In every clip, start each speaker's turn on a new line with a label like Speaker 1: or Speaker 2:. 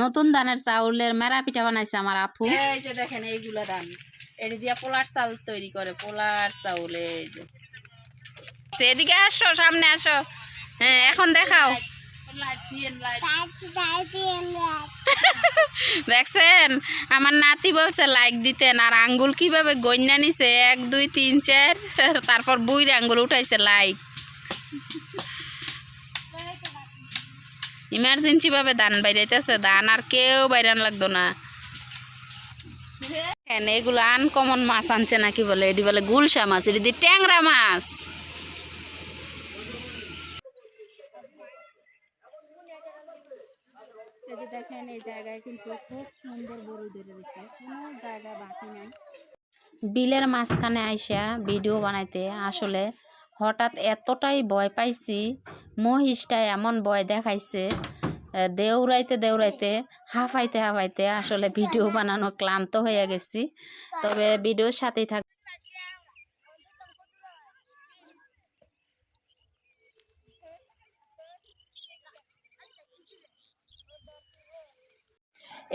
Speaker 1: নতুন ধানের চাউলের মেরা পিঠা বানাইছে আমার আপু।
Speaker 2: এই যে দেখেন এইগুলা ধান এটি দিয়া পোলার চাল তৈরি করে, পোলার চাউল। এই যে
Speaker 1: সেদিকে আসো, সামনে আসো। হ্যাঁ, এখন দেখাও। দেখছেন আমার নাতি বলছে লাইক দিতেন, আর আঙ্গুল কিভাবে গন্যা নিছে 1 2 3 4, তারপর বুইরে আঙ্গুল উঠাইছে লাইক। ইমার্জেন্সি ভাবে ধান বাইরাইতেছে, ধান আর কেউ বাইরান লাগতো না। এগুলো আনকমন মাছ আনছে নাকি বলে, এটি বলে গুলশা মাছ, এটি দিয়ে ট্যাংরা মাছ।
Speaker 2: এই যে দেখেন এই জায়গায় কিন্তু খুব সুন্দর গরু ধরে দিচ্ছে, কোনো জায়গা বাকি নাই।
Speaker 1: বিলের মাঝখানে আইসা ভিডিও বানাইতে আসলে হঠাৎ এতটাই ভয় পাইছি, মহিষটা এমন ভয় দেখাইছে, দেউরাইতে দেউরাইতে হাঁফাইতে হাঁফাইতে আসলে ভিডিও বানানো ক্লান্ত হয়ে গেছি। তবে ভিডিওর সাথেই থাক।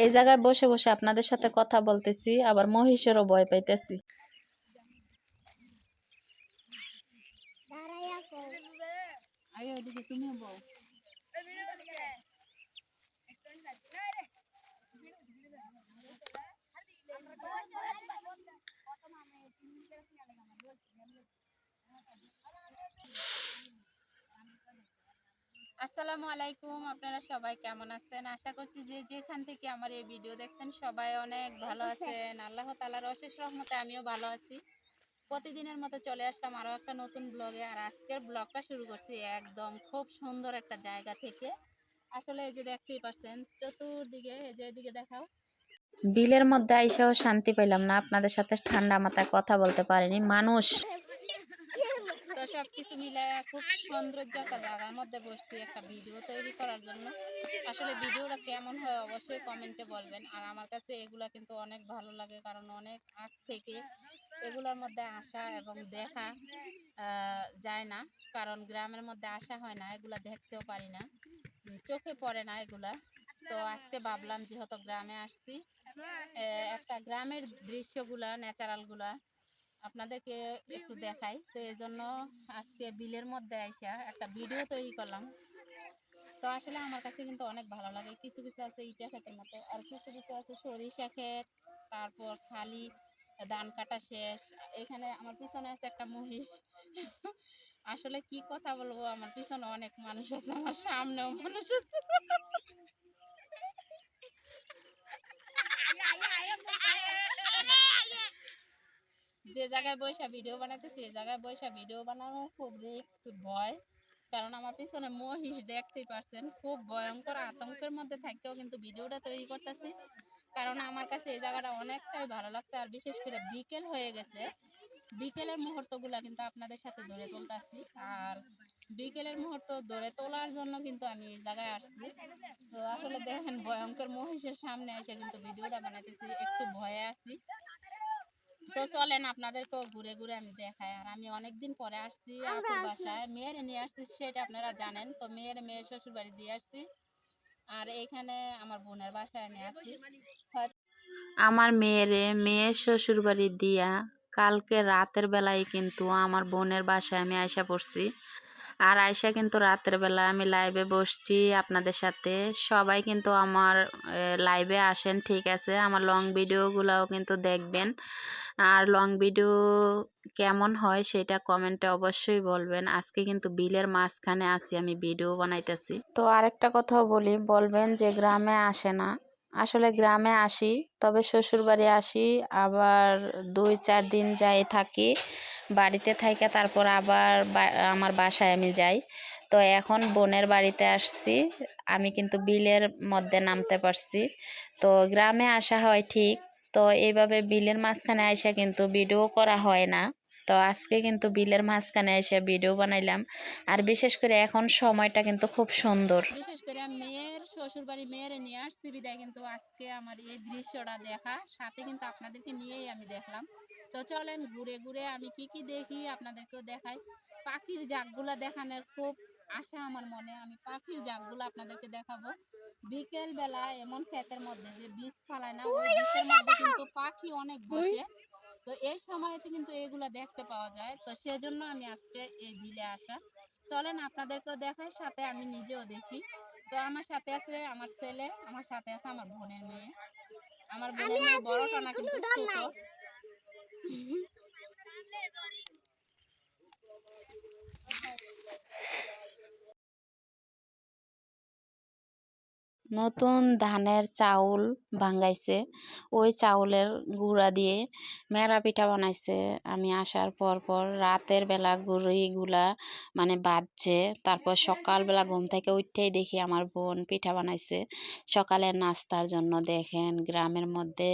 Speaker 1: এই জায়গায় বসে বসে আপনাদের সাথে কথা বলতেছি, আবার মহিষেরও ভয় পাইতেছি।
Speaker 2: তুমিও বল। আসসালামু আলাইকুম, আপনারা সবাই কেমন আছেন? আশা করছি যে যেখান থেকে আমার এই ভিডিও দেখছেন সবাই অনেক ভালো আছেন। আল্লাহ তাআলার অশেষ রহমতে আমিও ভালো আছি। প্রতিদিনের মতো চলে আসলাম আরও একটা নতুন ব্লগে। আর আজকের ব্লগটা শুরু করছি একদম খুব সুন্দর একটা জায়গা থেকে। আসলে এই যে দেখতেই পাচ্ছেন চতুর্দিকে, এই যে এদিকে দেখাও।
Speaker 1: বিলের মধ্যে আইসাও শান্তি পাইলাম না, আপনাদের সাথে ঠান্ডা মাথায় কথা বলতে পারিনি। মানুষ
Speaker 2: তো সবকিছু মিলে খুব সৌন্দর্য একটা জায়গার মধ্যে বসছি একটা ভিডিও তৈরি করার জন্য। আসলে ভিডিওটা কেমন হয় অবশ্যই কমেন্টে বলবেন। আর আমার কাছে এগুলা কিন্তু অনেক ভালো লাগে, কারণ অনেক আগ থেকে এগুলোর মধ্যে আসা এবং দেখা যায় না, কারণ গ্রামের মধ্যে আসা হয় না, এগুলা দেখতেও পারি না, চোখে পড়ে না এগুলা। তো আজকে ভাবলাম যেহেতু গ্রামে আসছি, একটা গ্রামের দৃশ্যগুলা ন্যাচারালগুলা আপনাদেরকে একটু দেখাই। তো এই জন্য আজকে বিলের মধ্যে আইসা একটা ভিডিও তৈরি করলাম। তো আসলে আমার কাছে কিন্তু অনেক ভালো লাগে। কিছু কিছু আছে ইটা ক্ষেতের মতো, আর কিছু কিছু আছে সরিষা ক্ষেত, তারপর খালি ধান কাটা শেষ। এখানে আমার পিছনে আছে একটা মহিষ। আসলে কি কথা বলবো, আমার পিছনে অনেক মানুষ আছে, আমার সামনেও মানুষ আছে। যে জায়গায় বৈশা ভিডিও বানাইতেছি এই জায়গায় বৈশা ভিডিও বানানো খুব রিস্ক, ভয়, কারণ আমার পিছনে মহিষ দেখতেই পাচ্ছেন। খুব ভয়ঙ্কর আতঙ্কের মধ্যে থাকতেও কিন্তু ভিডিওটা তৈরি করতেছি, কারণ আমার কাছে এই জায়গাটা অনেকটাই ভালো লাগছে। আর বিশেষ করে বিকেল হয়ে গেছে, বিকেলের মুহূর্তগুলা কিন্তু আপনাদের সাথে ধরে তুলতেছি। আর বিকেলের মুহূর্ত ধরে তোলার জন্য কিন্তু আমি এই জায়গায় আসছি। তো আসলে দেখেন ভয়ঙ্কর মহিষের সামনে এসে কিন্তু ভিডিওটা বানাইতেছি, একটু ভয়ে আছি। তো চলেন আপনাদেরকেও ঘুরে ঘুরে আমি দেখাই। আর আমি অনেকদিন পরে আসছি আপুর বাসায়, মেয়ের নিয়ে আসছি সেটা আপনারা জানেন। তো মেয়ের শ্বশুর বাড়ি দিয়ে আসছি, আর এইখানে আমার বোনের বাসায় আমি আসছি।
Speaker 1: আমার মেয়ের শ্বশুর বাড়ি দিয়া কালকে রাতের বেলায় কিন্তু আমার বোনের বাসায় আমি আয়সা পড়ছি। আর আয়সা কিন্তু রাতের বেলা আমি লাইভে বসছি আপনাদের সাথে। সবাই কিন্তু আমার লাইভে আসেন, ঠিক আছে, আমার লং ভিডিওগুলোও কিন্তু দেখবেন। আর লং ভিডিও কেমন হয় সেটা কমেন্টে অবশ্যই বলবেন। আজকে কিন্তু বিলের মাঝখানে আছি, আমি ভিডিও বানাইতেছি। তো আরেকটা কথাও বলবেন যে গ্রামে আসে না। আসলে গ্রামে আসি, তবে শ্বশুর বাড়ি আসি, আবার 2-4 দিন যাই থাকি, বাড়িতে থাইকা তারপর আবার আমার বাসায় আমি যাই। তো এখন বোনের বাড়িতে আসছি, আমি কিন্তু বিলের মধ্যে নামতে পারছি। তো গ্রামে আসা হয় ঠিক, তো এইভাবে বিলের মাঝখানে আইসা কিন্তু ভিডিও করা হয় না। তো আজকে কিন্তু বিলের মাঝখানে এসে ভিডিও বানাইলাম। আর বিশেষ করে এখন সময়টা কিন্তু খুব সুন্দর।
Speaker 2: বিশেষ করে মেয়ের শ্বশুর বাড়ি মেয়ের নিয়ে আসছি বিদায় কিন্তু আজকে আমার এই দৃশ্যটা দেখা, সাথে কিন্তু আপনাদেরকে নিয়েই আমি দেখলাম। তো চলেন ঘুরে ঘুরে আমি কি কি দেখি আপনাদেরকেও দেখাই। পাখির জাকগুলা দেখানোর খুব আশা আমার মনে, আমি পাখির জাকগুলো আপনাদেরকে দেখাবো। বিকেল বেলা এমন ক্ষেতের মধ্যে যে বীজ ফালায় না, ওই বীজের মধ্যে কিন্তু পাখি অনেক বসে। তো এই সময়তে কিন্তু এগুলা দেখতে পাওয়া যায়। তো সেজন্য আমি আজকে এই বিলে আসা। চলেন আপনাদেরকেও দেখাই, সাথে আমি নিজেও দেখি। তো আমার সাথে আছে আমার ছেলে, আমার সাথে আছে আমার বোনের মেয়ে। আমার বোনের মেয়ে বড়টা না, কিন্তু ছোট।
Speaker 1: নতুন ধানের চাউল ভাঙ্গাইছে, ওই চাউলের গুঁড়া দিয়ে মেরা পিঠা বানাইছে। আমি আসার পর পর রাতের বেলা গুঁড়িগুলা মানে বাজছে, তারপর সকালবেলা ঘুম থেকে উঠতেই দেখি আমার বোন পিঠা বানাইছে সকালের নাস্তার জন্য। দেখেন গ্রামের মধ্যে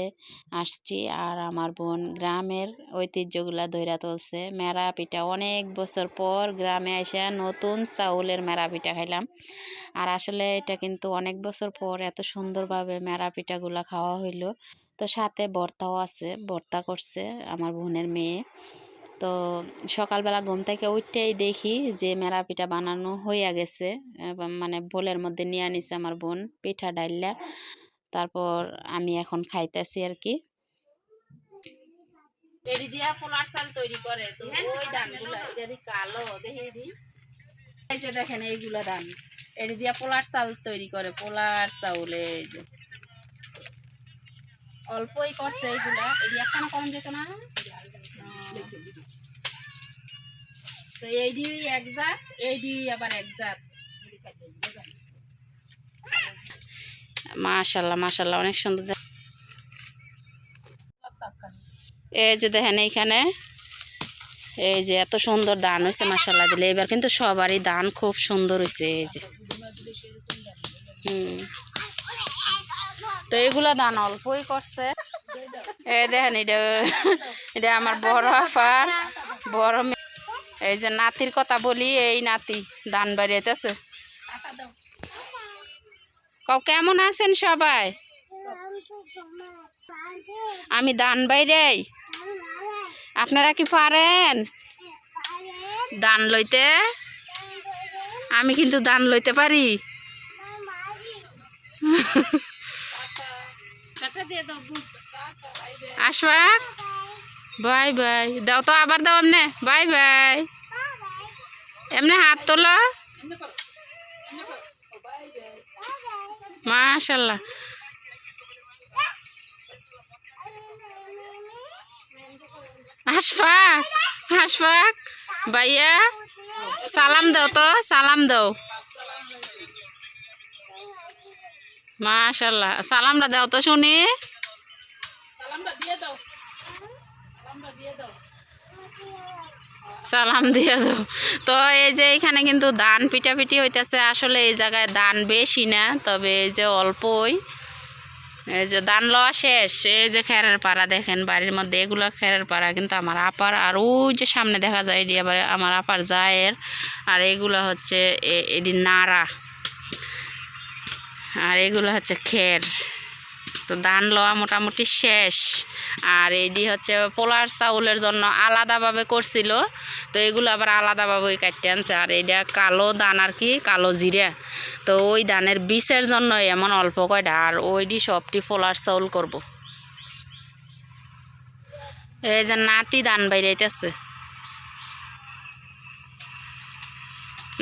Speaker 1: আসছি আর আমার বোন গ্রামের ঐতিহ্যগুলা ধইরা তুলছে। মেরা পিঠা অনেক বছর পর গ্রামে এসে নতুন চাউলের মেরা পিঠা খাইলাম। আর আসলে এটা কিন্তু অনেক বছর পর এত সুন্দরভাবে মেরা পিঠাগুলা খাওয়া হইলো। তো সাথে ভর্তাও আছে, ভর্তা করছে আমার বোনের মেয়ে। তো সকালবেলা ঘুম থেকে উঠতেই দেখি যে মেরা পিঠা বানানো হইয়া গেছে, এবং মানে বোলের মধ্যে নিয়ে নিছে আমার বোন পিঠা ডাইলা। তারপর আমি এখন খাইতেছি আর কি। এডি দিয়া পোলার চাল তৈরি করে, তো ওই ধানগুলা এটা দি কালো দেখে দি, এই যে দেখেন এইগুলা ধান এডি দিয়া পোলার চাল তৈরি করে, পোলার চাউল। এই যে অল্পই করছে এইগুলা, এডি এখন কম যেত না। তো এইডি এক জাত, এইডি আবার এক জাত। মাশাআল্লাহ মাশাআল্লাহ, অনেক সুন্দর। এই যে দেখেন এইখানে এই যে এত সুন্দর ধান হয়েছে মাশাআল্লাহ দিলে। এবার কিন্তু সবারই ধান খুব সুন্দর হয়েছে। এই যে তো এগুলা ধান অল্পই করছে। এই দেখেন এটা এটা আমার বড় আফার বড় মেয়ে। এই যে নাতির কথা বলি, এই নাতি ধান বাড়িতেছে। কেমন আছেন সবাই? আমি ধান বাইরে, আপনারা কি পারেন ধান লইতে? আমি কিন্তু ধান লইতে পারি। আশফাক বাই বাই দাও তো, আবার দাও এমনে বাই বাই, এমনে হাত তোলো। মাশাআল্লাহ। আশফাক আশফাক ভাইয়া সালাম দাও তো, সালাম দাও। মাশাআল্লাহ, সালামটা দাও তো শুনি। সালাম দিয়ে দাও। তো এই যে এখানে কিন্তু ধান পিটাপিটি হইতেছে। আসলে এই জায়গায় ধান বেশি না, তবে এই যে অল্পই। এই যে ধান লওয়া শেষ। এই যে খেরের পাড়া দেখেন বাড়ির মধ্যে, এগুলো খেরের পাড়া কিন্তু আমার আপার। আর ওই যে সামনে দেখা যায় এটি আবার আমার আপার জায়ের। আর এগুলো হচ্ছে এটি নাড়া, আর এগুলো হচ্ছে খের। তো ধান লওয়া মোটামুটি শেষ। আর এটি হচ্ছে পোলার চাউলের জন্য আলাদাভাবে করছিল, তো এগুলো আবার আলাদাভাবে কাটতে আনছে। আর এটা কালো ধান আর কি, কালো জিরা। তো ওই ধানের বীজের জন্য এমন অল্প কয়টা, আর ওইটি সবটি পোলার চাউল করব। এই যে নাতি ধান বাইরাইতেছে,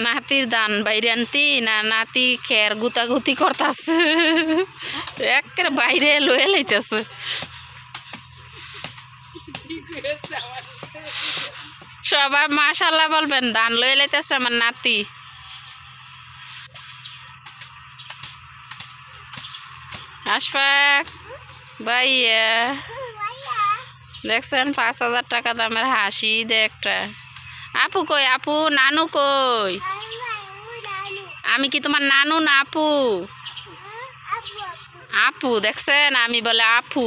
Speaker 1: নাতির ধান বাইরে আনতি না, নাতি খের গুতাগুতি করতেছে, একেবারে বাইরে লয়ে লাইতেছে। সবাই মাশাআল্লাহ বলবেন, ধান লয়ে লাইতেছে আমার নাতি। আশফাক ভাইয়া দেখছেন 5,000 টাকা দামের হাসি একটা। আপু কই? আপু নানু কই? আমি কি তোমার নানু না আপু? আপু দেখছেন, আমি বলে আপু,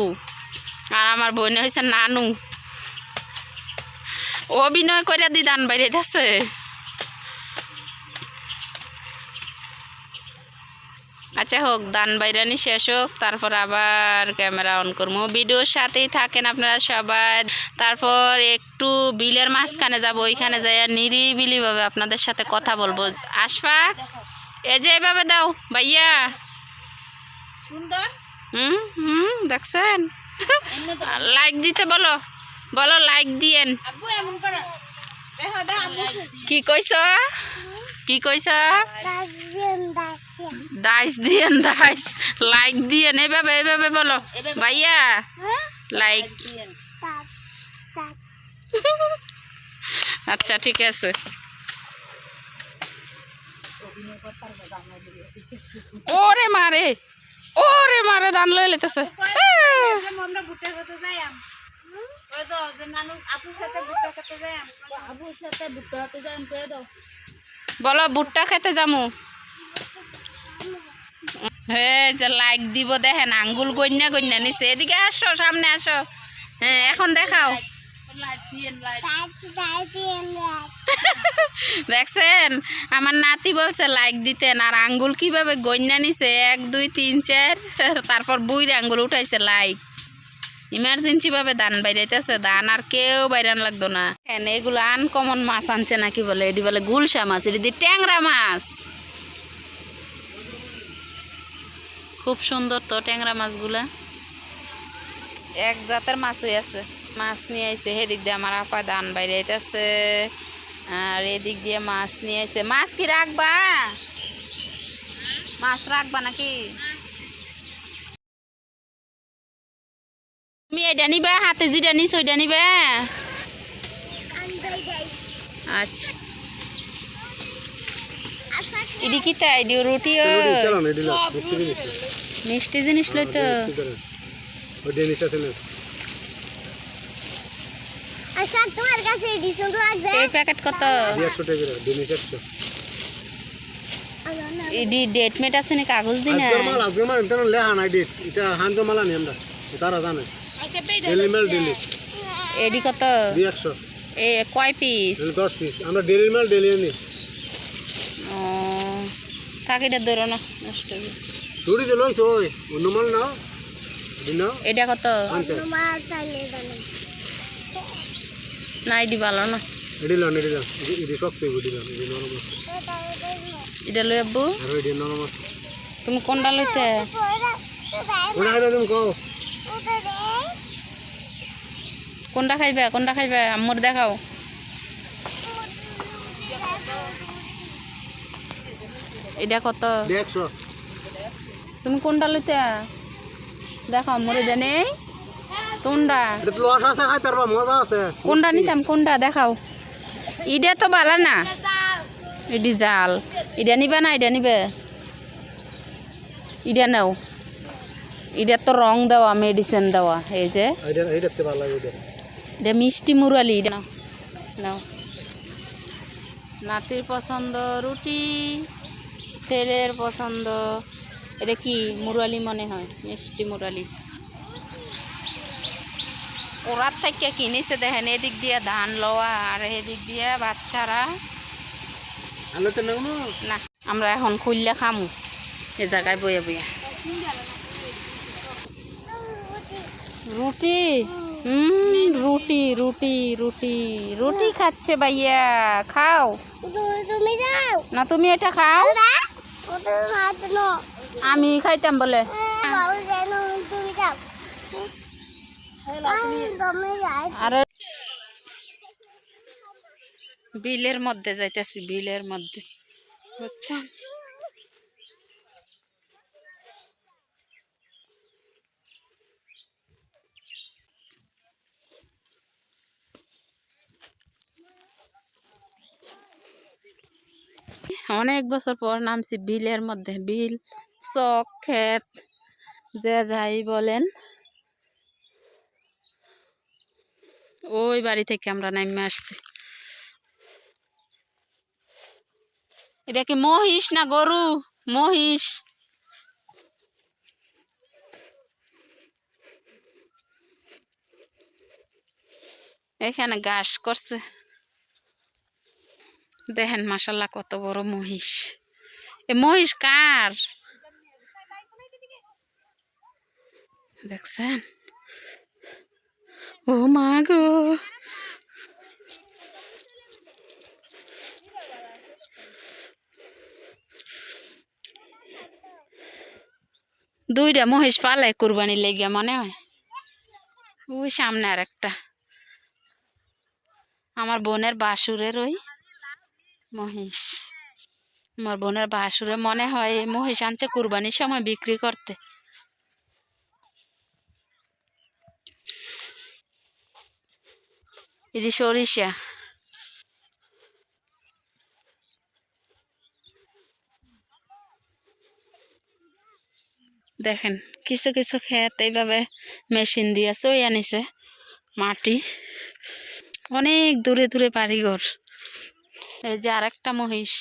Speaker 1: আর আমার বোনে হয়েছে নানু। অভিনয় করে দি ধান বাইরে দিচ্ছে। আচ্ছা হোক, ধান বাইরানি শেষ হোক, তারপর আবার ক্যামেরা অন করবো। ভিডিওর সাথেই থাকেন আপনারা সবাই। তারপর একটু বিলের মাঝখানে যাব, ওইখানে যাই নিরিবিলিভাবে আপনাদের সাথে কথা বলবো। আশফাক এই যে এভাবে দাও ভাইয়া,
Speaker 2: সুন্দর।
Speaker 1: হুম হুম দেখছেন, লাইক দিতে বলো, বলো লাইক দিয়েন।
Speaker 2: আব্বু এমন করো, দেখো দেখো আব্বু
Speaker 1: কি কইছ, কি কইছ? দাইস দিয়েন, দাইস লাইক দিয়েন, এভাবে এভাবে বলো ভাইয়া লাইক। আচ্ছা ঠিক আছে। ওরে মারে, ওরে মারে দান লয়ে লেতেছে।
Speaker 2: আমরা ভুট্টা খেতে যাই ওই তো নানু আপুর সাথে ভুট্টা খেতে যাই আপুর সাথে ভুট্টা খেতে যাই কয়ে দাও।
Speaker 1: বলো ভুট্টা খেতে যামু। হ্যাঁ যে লাইক দিব দেখেন, আঙ্গুল গন্যা গন্যা নিছে। এদিকে আসো, সামনে আসো। হ্যাঁ এখন দেখাও। দেখছেন আমার নাতি বলছে লাইক দিতেন, আর আঙ্গুল কিভাবে গন্যা নিছে 1 2 3 4, তারপর বুইরে আঙ্গুল উঠাইছে লাইক। ইমার্জেন্সি ভাবে ধান বাইরাইতেছে, ধান আর কেউ বাইরান লাগতো না। এগুলো আনকমন মাছ আনছে নাকি বলে, এটি বলে গুলশা মাছ, এটি দিয়ে ট্যাংরা মাছ। খুব সুন্দর তো ট্যাংরা মাছগুলা, এক জাতের মাছই আছে। মাছ নিয়ে আইছে, সেদিক দিয়ে আমার আপা ধান বাইরাইতেছে, আর এদিক দিয়ে মাছ নিয়ে আইছে। মাছ কি রাখবা, মাছ রাখবা নাকি? তুমি এটা নিবা, হাতে যেটা নিছো ওইটা নিবা। আচ্ছা এডি কি তাই এডি রুটি ও মিষ্টি জিনিস লইতো।
Speaker 3: আচ্ছা তোমার কাছে এডি সুন্দর লাগছে।
Speaker 1: এই প্যাকেট কত?
Speaker 3: 100 টাকা দিনে 100।
Speaker 1: এডি ডেট মেট আছে না, কাগজ দি না।
Speaker 3: আজকে মাল তেন লেখা নাই ডেট, এটা হানজো মালা নি আমরা তারা জানে। Daily mail daily.
Speaker 1: এডি কত?
Speaker 3: 200।
Speaker 1: এ কয় পিস?
Speaker 3: 10 পিস। আমরা ডেলি মেল ডেলি নি।
Speaker 1: ও থাকে এটা ধরো না, নষ্ট হয়ে যাবে।
Speaker 3: দড়ি যে লইছো ওই অন্য মাল নাও দিন।
Speaker 1: এটা কত?
Speaker 3: মাল চাইলে জানে
Speaker 1: না এডি ভালো না।
Speaker 3: এডি লন এডি লন এডি শক্ত এডি লন এডি নরম আছে।
Speaker 1: এটা লই আব্বু,
Speaker 3: আর এডি নরম আছে।
Speaker 1: তুমি কোনটা লইতে?
Speaker 3: ওনা আইবা তুমি কও।
Speaker 1: কোনটা খাইবা, কোনটা খাইবা আম্মুর দেখাও। এটা কত?
Speaker 3: 100।
Speaker 1: তুমি কোনটা লইতে দেখো আম্মুর। এটা নেই কোনটা,
Speaker 3: এটা তো লস আছে, খাইতে পারবা, মজা আছে।
Speaker 1: কোনটা নিতাম, কোনটা দেখাও। ইডা তো বালা না, ইডি জাল। ইডা নিবা না, ইডা নিবে? ইডা নাও, ইডা তো রং দেওয়া, মেডিসিন দেওয়া। এই যে
Speaker 3: এইটা এইটাতে ভালো লাগে এটা।
Speaker 1: এটা মিষ্টি মুরালি, এটা নাও নাও। নাতির পছন্দ রুটি, ছেলের পছন্দ এটা কি মুরালি মনে হয়, মিষ্টি মুরালি। ওরার থেকে কিনেছে দেখেন, এদিক দিয়ে ধান লওয়া আর এদিক দিয়ে বাচ্চারা।
Speaker 3: আলো তো নাও
Speaker 1: না আমরা এখন খুললে খামু এ জায়গায় বইয়া বইয়া। রুটি, রুটি রুটি রুটি রুটি খাচ্ছে ভাইয়া, খাও
Speaker 3: তুমি যাও
Speaker 1: না, তুমি এটা খাও।
Speaker 3: ওদের হাত নো
Speaker 1: আমি খাইতাম বলে।
Speaker 3: বাবু জানো তুমি যাও। তুমি যাই
Speaker 1: আর বিলের মধ্যে যাইতেছি, বিলের মধ্যে বুঝছেন। অনেক বছর পর নামছি বিলের মধ্যে, বিল চক ক্ষেত যে যাই বলেন। ওই বাড়ি থেকে আমরা নামে আসছি। এটা কি মহিষ না গরু? মহিষ। এখানে ঘাস করছে দেখেন, মাশাল্লাহ কত বড় মহিষ। এ মহিষ কার দেখছেন? ও মা গো, দুইটা মহিষ পালে কুরবানি লেগে মনে হয়। ওই সামনে আর একটা আমার বোনের বাসুরের ওই মহিষ। আমার বোনের বাসুরে মনে হয় এই মহিষ আনছে কুরবানির সময় বিক্রি করতে। এটি সরিষা। দেখেন কিছু কিছু ক্ষেত এইভাবে মেশিন দিয়ে চই আনিছে মাটি, অনেক দূরে দূরে বাড়িঘর। এই যে আর একটা মহিষ।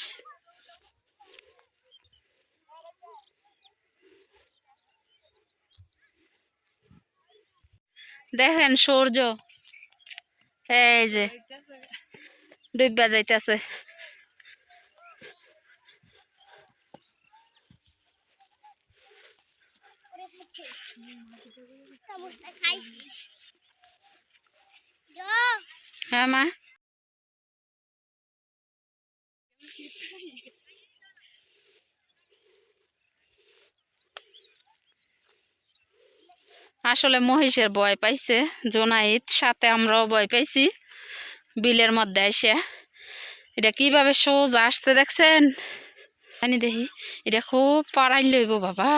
Speaker 1: দেখেন সূর্য এই যে ডুববা যাইতেছে। হ্যাঁ মা, আসলে মহিষের ভয় পাইছে জোনাইত, সাথে আমরাও ভয় পাইছি বিলের মধ্যে এসে। এটা কিভাবে সোজা আসছে দেখছেন? জানি দেখি এটা খুব পাড়াই লইব বাবা।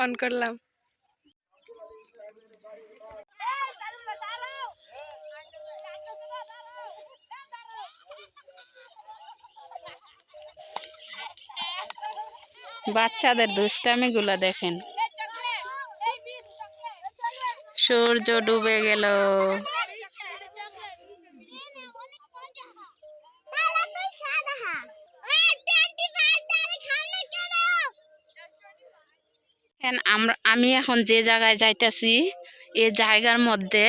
Speaker 1: অন করলাম। বাচ্চাদের দুষ্টামি গুলা দেখেন। সূর্য ডুবে গেল। আমি এখন যে জায়গায় যাইতেছি এই জায়গার মধ্যে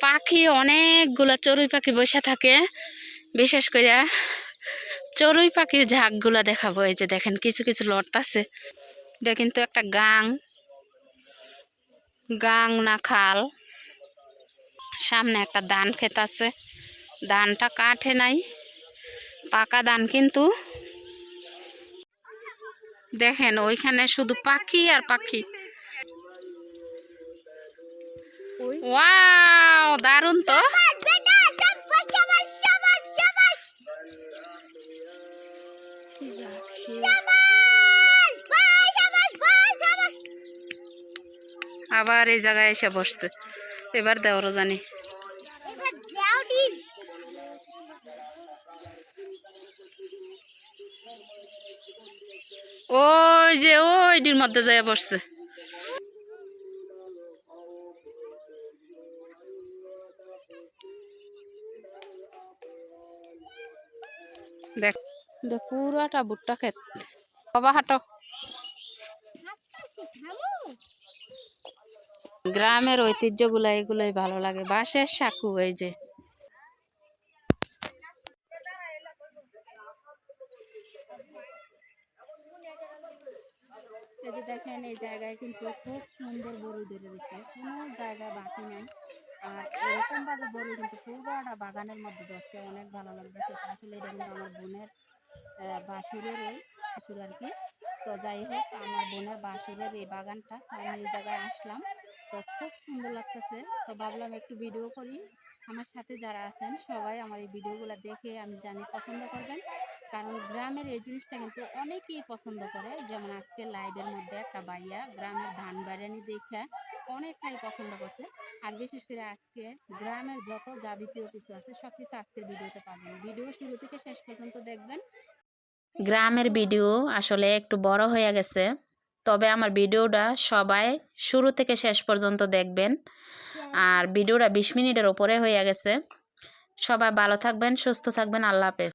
Speaker 1: পাখি অনেকগুলা চড়ুই পাখি বসে থাকে। বিশেষ করে চড়ুই পাখির ঝাঁকগুলা দেখাবো। এই যে দেখেন কিছু কিছু লড়তাছে। এটা কিন্তু একটা গাং না খাল। সামনে একটা ধান ক্ষেত আছে, ধানটা কাটে নাই, পাকা ধান কিন্তু। দেখেন ওইখানে শুধু পাখি আর পাখি। ওয়াও, দারুণ তো। আবার এই জায়গায় এসে বসছে। এবার দেওয়ারও জানি। ওই যে ওইটির মধ্যে যায় বসছে। দেখ পুরাটা ভুট্টা ক্ষেত। বাবা হাঁটো। গ্রামের ঐতিহ্যগুলা এগুলোই ভালো লাগে। বাঁশের সাঁকু। এই যে দেখেন এই জায়গায় কিন্তু খুব সুন্দর বড়ি ধরে দিচ্ছে, কোনো জায়গা বাকি নাই। আর এরকম ভাবে বড়ি কিন্তু পুরোটা বাগানের মধ্যে ধরছে, অনেক ভালো লাগতেছে। আসলে এটা কিন্তু আমার বোনের বাসুরের বাসুর আর কি। তো যাই হোক, আমার বোনের বাসুরের এই বাগানটা, আমি এই জায়গায় আসলাম, তো খুব সুন্দর লাগতেছে। তো ভাবলাম একটু ভিডিও করি। আমার সাথে যারা আছেন সবাই আমার এই ভিডিওগুলো দেখে আমি জানি পছন্দ করবেন, কারণ গ্রামের এই জিনিসটা কিন্তু অনেকেই পছন্দ করে। যেমন আজকে লাইভের মধ্যে একটা ভাইয়া গ্রামের ধান বাড়ানি দেখে অনেকটাই পছন্দ করছে। আর বিশেষ করে আজকে গ্রামের যত যাবতীয় কিছু আছে সবকিছু আজকের ভিডিওতে পাবেন। ভিডিও শুরু থেকে শেষ পর্যন্ত দেখবেন। গ্রামের ভিডিও আসলে একটু বড় হয়ে গেছে, তবে আমার ভিডিওটা সবাই শুরু থেকে শেষ পর্যন্ত দেখবেন। আর ভিডিওটা 20 মিনিটের উপরে হয়ে গেছে। সবাই ভালো থাকবেন, সুস্থ থাকবেন। আল্লাহ হাফেজ।